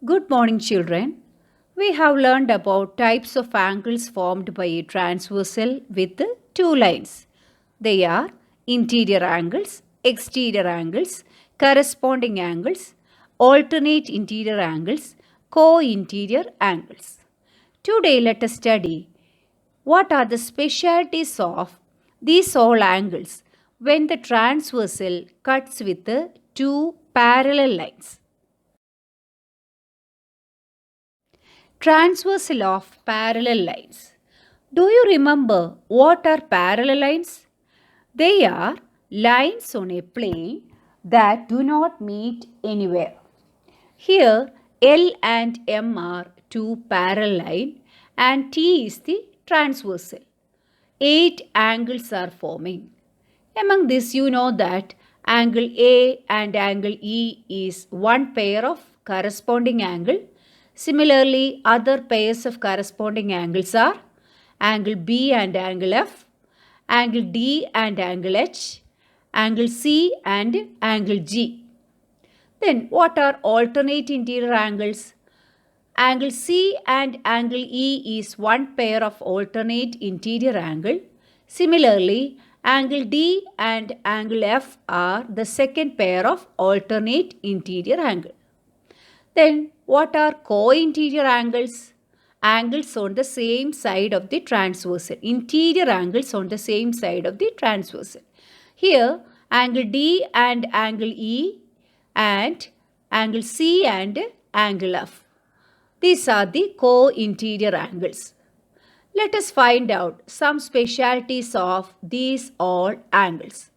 Good morning, children. We have learned about types of angles formed by a transversal with two lines. They are interior angles, exterior angles, corresponding angles, alternate interior angles, co-interior angles. Today, let us study what are the specialties of these all angles when the transversal cuts with the two parallel lines. Transversal of parallel lines. Do you remember what are parallel lines? They are lines on a plane that do not meet anywhere. Here, L and M are two parallel lines and T is the transversal. 8 angles are forming. Among this, you know that angle A and angle E is one pair of corresponding angle. Similarly, other pairs of corresponding angles are angle B and angle F, angle D and angle H, angle C and angle G. Then, what are alternate interior angles? Angle C and angle E is one pair of alternate interior angle. Similarly, angle D and angle F are the second pair of alternate interior angle. Then what are co-interior angles? Angles on the same side of the transversal. Interior angles on the same side of the transversal. Here, angle D and angle E and angle C and angle F. These are the co-interior angles. Let us find out some specialities of these all angles.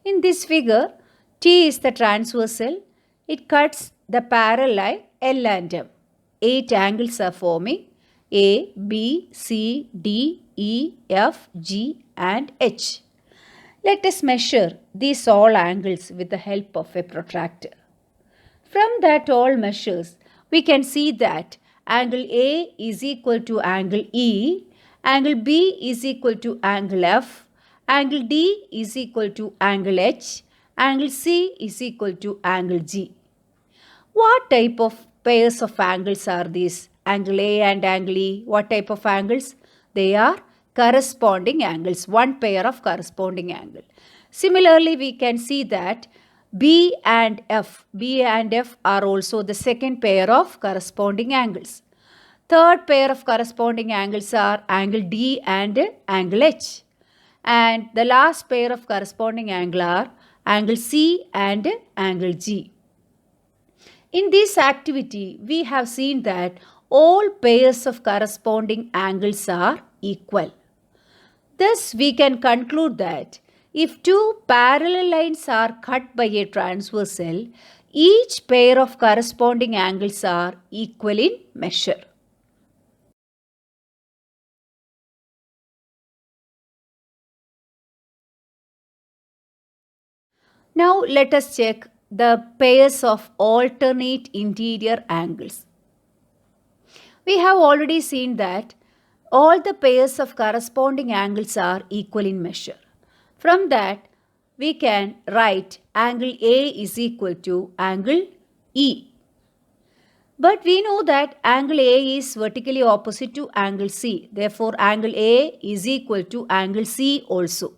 In this figure, T is the transversal. It cuts the parallel line L and M. 8 angles are forming A, B, C, D, E, F, G and H. Let us measure these all angles with the help of a protractor. From that all measures, we can see that angle A is equal to angle E, angle B is equal to angle F, angle D is equal to angle H, angle C is equal to angle G. What type of pairs of angles are these? Angle A and angle E, what type of angles? They are corresponding angles, one pair of corresponding angle. Similarly, we can see that B and F are also the second pair of corresponding angles. Third pair of corresponding angles are angle D and angle H. And the last pair of corresponding angle are angle C and angle G. In this activity, we have seen that all pairs of corresponding angles are equal. Thus, we can conclude that if two parallel lines are cut by a transversal, each pair of corresponding angles are equal in measure. Now, let us check the pairs of alternate interior angles. We have already seen that all the pairs of corresponding angles are equal in measure. From that, we can write angle A is equal to angle E. But we know that angle A is vertically opposite to angle C. Therefore, angle A is equal to angle C also.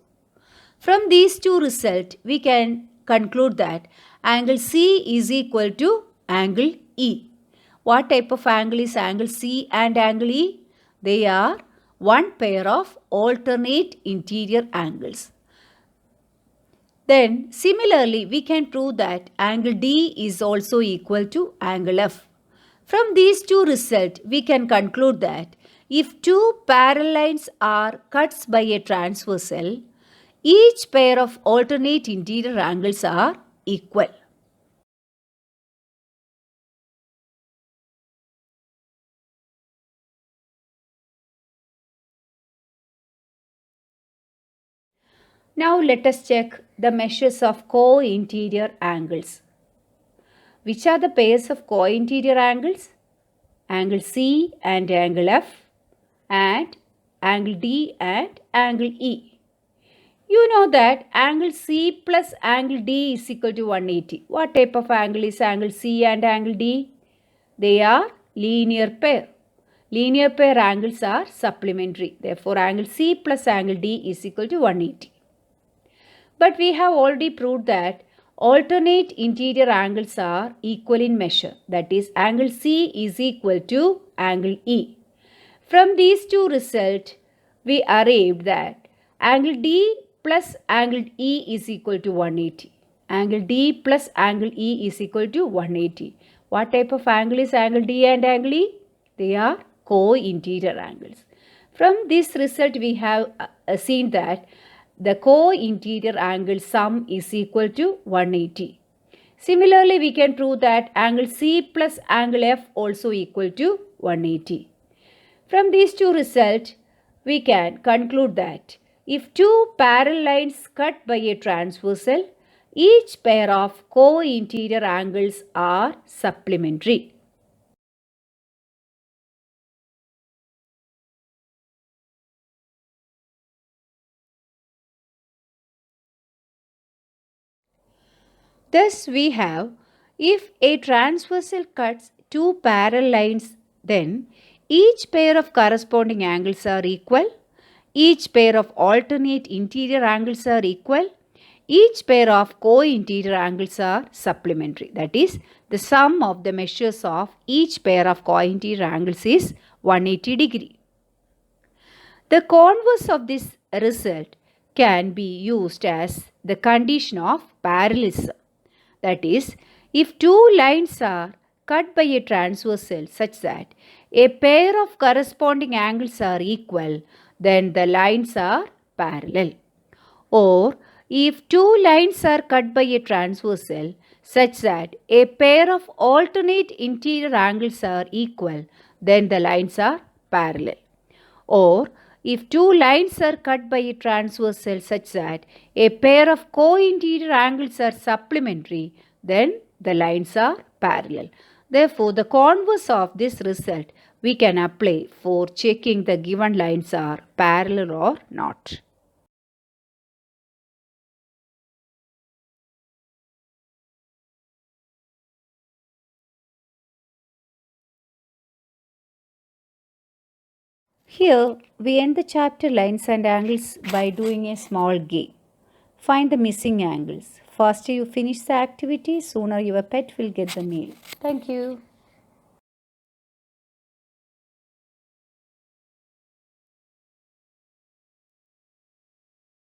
From these two results, we can conclude that angle C is equal to angle E. What type of angle is angle C and angle E? They are one pair of alternate interior angles. Then similarly, we can prove that angle D is also equal to angle F. From these two results, we can conclude that if two parallel lines are cuts by a transversal, each pair of alternate interior angles are equal. Now let us check the measures of co-interior angles. Which are the pairs of co-interior angles? Angle C and angle F, and angle D and angle E. You know that angle C plus angle D is equal to 180. What type of angle is angle C and angle D? They are linear pair. Linear pair angles are supplementary. Therefore, angle C plus angle D is equal to 180. But we have already proved that alternate interior angles are equal in measure. That is, angle C is equal to angle E. From these two results, we arrived that angle D plus angle E is equal to 180. Angle D plus angle E is equal to 180. What type of angle is angle D and angle E? They are co-interior angles. From this result, we have seen that the co-interior angle sum is equal to 180. Similarly, we can prove that angle C plus angle F also equal to 180. From these two results, we can conclude that if two parallel lines cut by a transversal, each pair of co-interior angles are supplementary. Thus, we have, if a transversal cuts two parallel lines, then each pair of corresponding angles are equal, each pair of alternate interior angles are equal, each pair of co-interior angles are supplementary. That is, the sum of the measures of each pair of co-interior angles is 180 degree. The converse of this result can be used as the condition of parallelism. That is, if two lines are cut by a transversal such that a pair of corresponding angles are equal, then the lines are parallel. Or if two lines are cut by a transversal such that a pair of alternate interior angles are equal, then the lines are parallel. Or if two lines are cut by a transversal such that a pair of co-interior angles are supplementary, then the lines are parallel. Therefore, the converse of this result we can apply for checking the given lines are parallel or not. Here, we end the chapter lines and angles by doing a small game. Find the missing angles. Faster you finish the activity, sooner your pet will get the meal. Thank you.